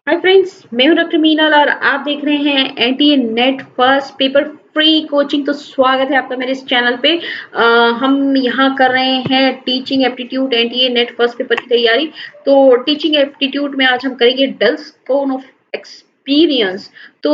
Hi friends, मैं हूं doctor Meenal और आप देख रहे हैं NTA net first paper free coaching. तो स्वागत है आपका मेरे इस चैनल पे। हम यहाँ कर रहे हैं teaching aptitude NTA net first paper की तैयारी। तो टीचिंग एप्टीट्यूड में आज हम करेंगे डल्स कोन ऑफ एक्सपीरियंस। तो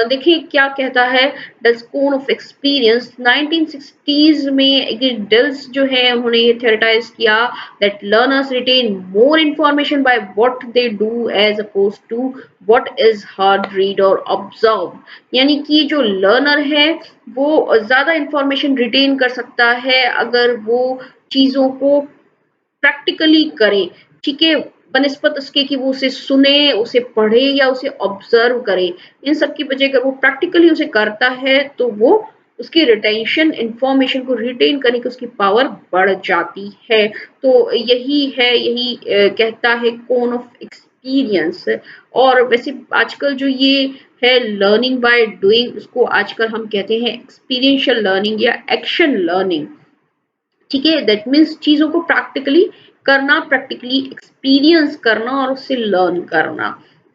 देखिए क्या कहता है dulls cone of experience. 1960s में ये डल्स जो है उन्होंने ये थ्योरेटाइज किया that learners retain more information by what they do as opposed to what is heard, read or observe। यानी कि जो लर्नर है वो ज्यादा इंफॉर्मेशन रिटेन कर सकता है अगर वो चीजों को प्रैक्टिकली करे। ठीक है, बनस्पत उसके कि वो उसे सुने, उसे पढ़े या उसे ऑब्जर्व करे। इन सब की वजह अगर वो प्रैक्टिकली उसे करता है तो वो उसकी रिटेंशन इंफॉर्मेशन को रिटेन करने की उसकी पावर बढ़ जाती है। तो यही कहता है कोन ऑफ एक्सपीरियंस। और वैसे आजकल जो ये है लर्निंग बाय डूइंग, उसको आजकल हम कहते हैं एक्सपीरियंशियल लर्निंग या एक्शन लर्निंग। ठीक है, दैट मीन्स चीजों को प्रैक्टिकली करना, प्रैक्टिकली एक्सपीरियंस करना और उससे लर्न करना।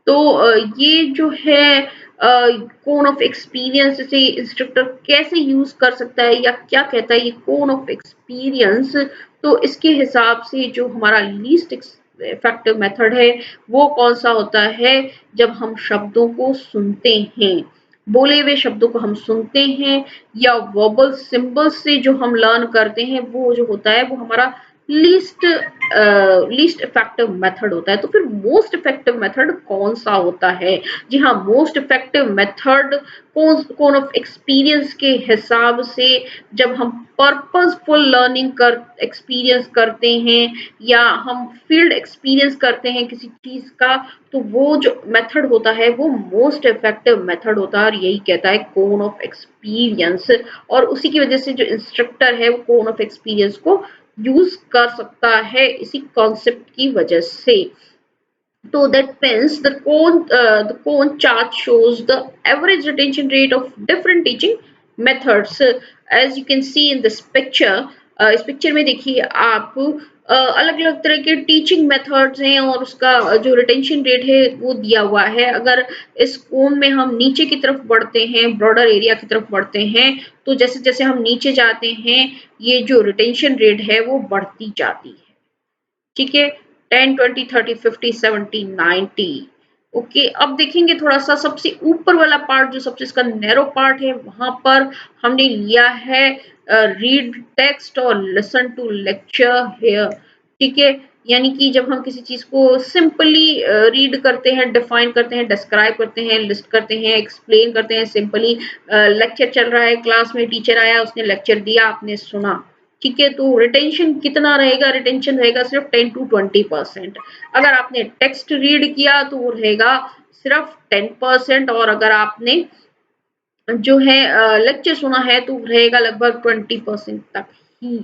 तो ये जो है कोन ऑफ एक्सपीरियंस से इंस्ट्रक्टर कैसे यूज कर सकता है या क्या कहता है ये कोन ऑफ एक्सपीरियंस। तो इसके हिसाब से जो हमारा लीस्ट इफेक्टिव मेथड है वो कौन सा होता है, जब हम शब्दों को सुनते हैं, बोले हुए शब्दों को हम सुनते हैं या वर्बल सिंबल्स से जो हम लर्न करते हैं, वो जो होता है वो हमारा लीस्ट लीस्ट इफेक्टिव मेथड होता है। तो फिर मोस्ट इफेक्टिव मेथड कौन सा होता है? जी हाँ, मोस्ट इफेक्टिव मेथड कौन ऑफ एक्सपीरियंस के हिसाब से जब हम पर्पसफुल लर्निंग कर एक्सपीरियंस करते हैं या हम फील्ड एक्सपीरियंस करते हैं किसी चीज का, तो वो जो मेथड होता है वो मोस्ट इफेक्टिव मेथड होता है और यही कहता है कोन ऑफ एक्सपीरियंस। और उसी की वजह से जो इंस्ट्रक्टर है वो कोन ऑफ एक्सपीरियंस को यूज कर सकता है इसी कॉन्सेप्ट की वजह से। So that means the cone chart shows the average retention rate of different teaching methods. As you can see in this picture, इस पिक्चर में देखिए आप अलग अलग तरह के टीचिंग मेथड्स हैं और उसका जो रिटेंशन रेट है वो दिया हुआ है। अगर इस कोन में हम नीचे की तरफ बढ़ते हैं, ब्रॉडर एरिया की तरफ बढ़ते हैं, तो जैसे जैसे हम नीचे जाते हैं ये जो रिटेंशन रेट है वो बढ़ती जाती है। ठीक है, 10 20 30 50 70 90। ओके, अब देखेंगे थोड़ा सा सबसे ऊपर वाला पार्ट जो सबसे इसका नैरो पार्ट है, वहां पर हमने लिया है रीड टेक्स्ट और लिसन टू लेक्चर हेयर। ठीक है, यानी कि जब हम किसी चीज को सिंपली रीड करते हैं, डिफाइन करते हैं, डिस्क्राइब करते हैं, लिस्ट करते हैं, एक्सप्लेन करते हैं सिंपली। लेक्चर चल रहा है, क्लास में टीचर आया, उसने लेक्चर दिया, आपने सुना। ठीक है, तो रिटेंशन कितना रहेगा? रिटेंशन रहेगा सिर्फ 10 to 20%। अगर आपने टेक्स्ट रीड किया तो वो रहेगा सिर्फ 10%, और अगर आपने जो है लेक्चर सुना है तो रहेगा लगभग 20% तक ही।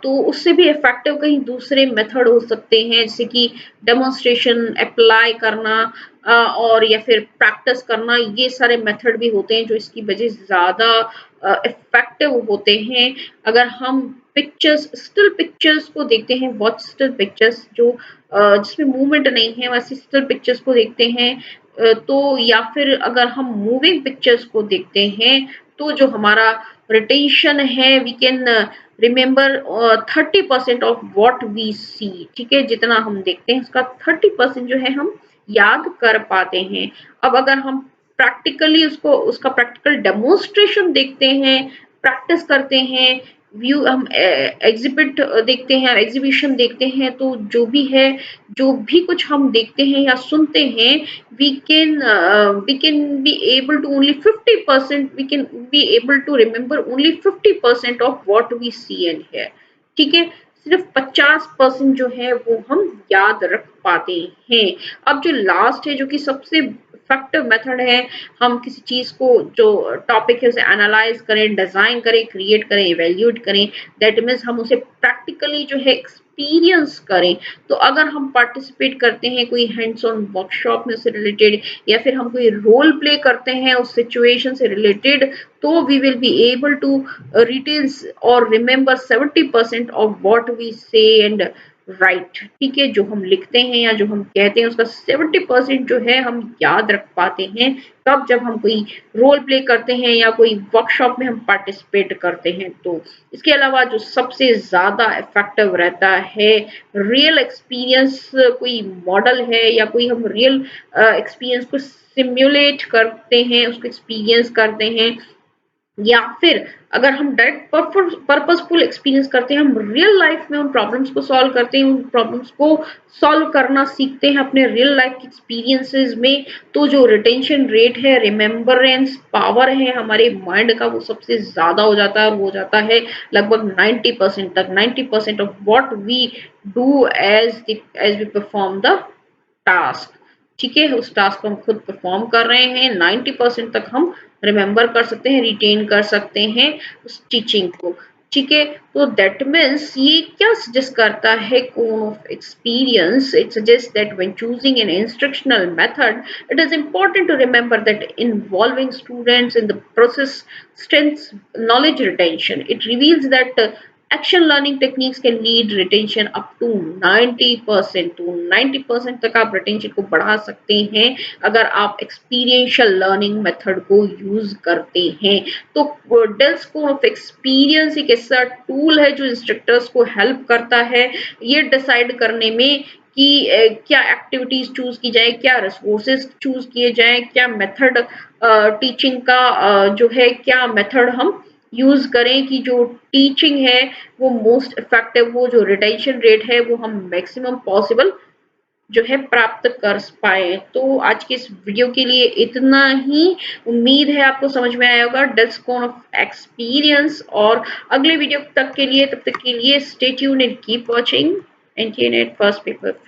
तो उससे भी इफेक्टिव कहीं दूसरे मेथड हो सकते हैं, जैसे कि डेमोन्स्ट्रेशन, अप्लाई करना और या फिर प्रैक्टिस करना। ये सारे मेथड भी होते हैं जो इसकी वजह से ज्यादा इफेक्टिव होते हैं। अगर हम पिक्चर्स, स्टिल पिक्चर्स को देखते हैं, वॉच स्टिल पिक्चर्स जो जिसमें मूवमेंट नहीं है, वैसे स्टिल पिक्चर्स को देखते हैं, तो या फिर अगर हम मूविंग पिक्चर्स को देखते हैं तो जो हमारा रिटेंशन है, we can remember 30% of what we see. ठीक है, जितना हम देखते हैं उसका 30% जो है हम याद कर पाते हैं। अब अगर हम प्रैक्टिकली उसको उसका प्रैक्टिकल डेमोन्स्ट्रेशन देखते हैं, प्रैक्टिस करते हैं, व्यू हम एग्जिबिट देखते हैं, एग्जीबिशन देखते हैं, तो जो भी है, जो भी कुछ हम देखते हैं या सुनते हैं, we can be able to only 50%, we can be able to remember only 50% of what we see and hear। ठीक है, सिर्फ 50% जो है वो हम याद रख पाते हैं। अब जो लास्ट है, जो कि सबसे इफेक्टिव मेथड है, हम किसी चीज को जो टॉपिक है उसे एनालाइज करें, डिजाइन करें, क्रिएट करें, इवेल्यूएट करें, दैट मीन्स हम उसे प्रैक्टिकली जो है एक्सपीरियंस करें। तो अगर हम पार्टिसिपेट करते हैं कोई हैंड्स ऑन वर्कशॉप में उससे रिलेटेड, या फिर हम कोई रोल प्ले करते हैं उस सिचुएशन से रिलेटेड, तो we will be able to retain or remember 70% of what we say and right, ठीक है, जो हम लिखते हैं या जो हम कहते हैं उसका 70% जो है हम याद रख पाते हैं तब जब हम कोई रोल प्ले करते हैं या कोई वर्कशॉप में हम पार्टिसिपेट करते हैं। तो इसके अलावा जो सबसे ज़्यादा इफ़ेक्टिव रहता है रियल एक्सपीरियंस, कोई मॉडल है या कोई हम रियल एक्सपीरियंस को सिम्युलेट करते हैं, उसको एक्सपीरियंस करते हैं, या फिर अगर हम डायरेक्ट पर्पसफुल एक्सपीरियंस करते हैं, हम रियल लाइफ में उन प्रॉब्लम्स को सॉल्व करते हैं, उन प्रॉब्लम्स को सॉल्व करना सीखते हैं अपने रियल लाइफ एक्सपीरियंसेस में, तो जो रिटेंशन रेट है, रिमेम्बरेंस पावर है हमारे माइंड का, वो सबसे ज्यादा हो जाता है और हो जाता है लगभग 90% तक। 90% of what we do as we perform the task, ठीक है, उस टास्क को हम खुद परफॉर्म कर रहे हैं, 90% तक हम रिमेम्बर कर सकते हैं, रिटेन कर सकते हैं उस टीचिंग को, ठीक है। तो दैट मीन्स ये क्या सजेस्ट करता है cone of experience, it suggest that when choosing N instructional method it is important to remember that involving students in the process strengthens knowledge retention. It reveals that action learning techniques can lead retention up to 90%, तो 90% तक आप retention को बढ़ा सकते हैं अगर आप experiential learning method को यूज करते हैं। तो डेल स्कोर ऑफ एक्सपीरियंस एक ऐसा टूल है जो इंस्ट्रक्टर्स को हेल्प करता है ये डिसाइड करने में कि क्या एक्टिविटीज चूज की जाए, क्या रिसोर्सेज चूज किए जाए, क्या मेथड टीचिंग का जो है क्या मेथड हम यूज करें कि जो टीचिंग है वो मोस्ट इफेक्टिव हो, जो रिटेंशन रेट है वो हम मैक्सिमम पॉसिबल जो है प्राप्त कर पाए। तो आज के इस वीडियो के लिए इतना ही, उम्मीद है आपको समझ में आया होगा डेल्स्कोन ऑफ एक्सपीरियंस, और अगले वीडियो तक के लिए, तब तक के लिए stay tuned and keep watching NTA net first paper.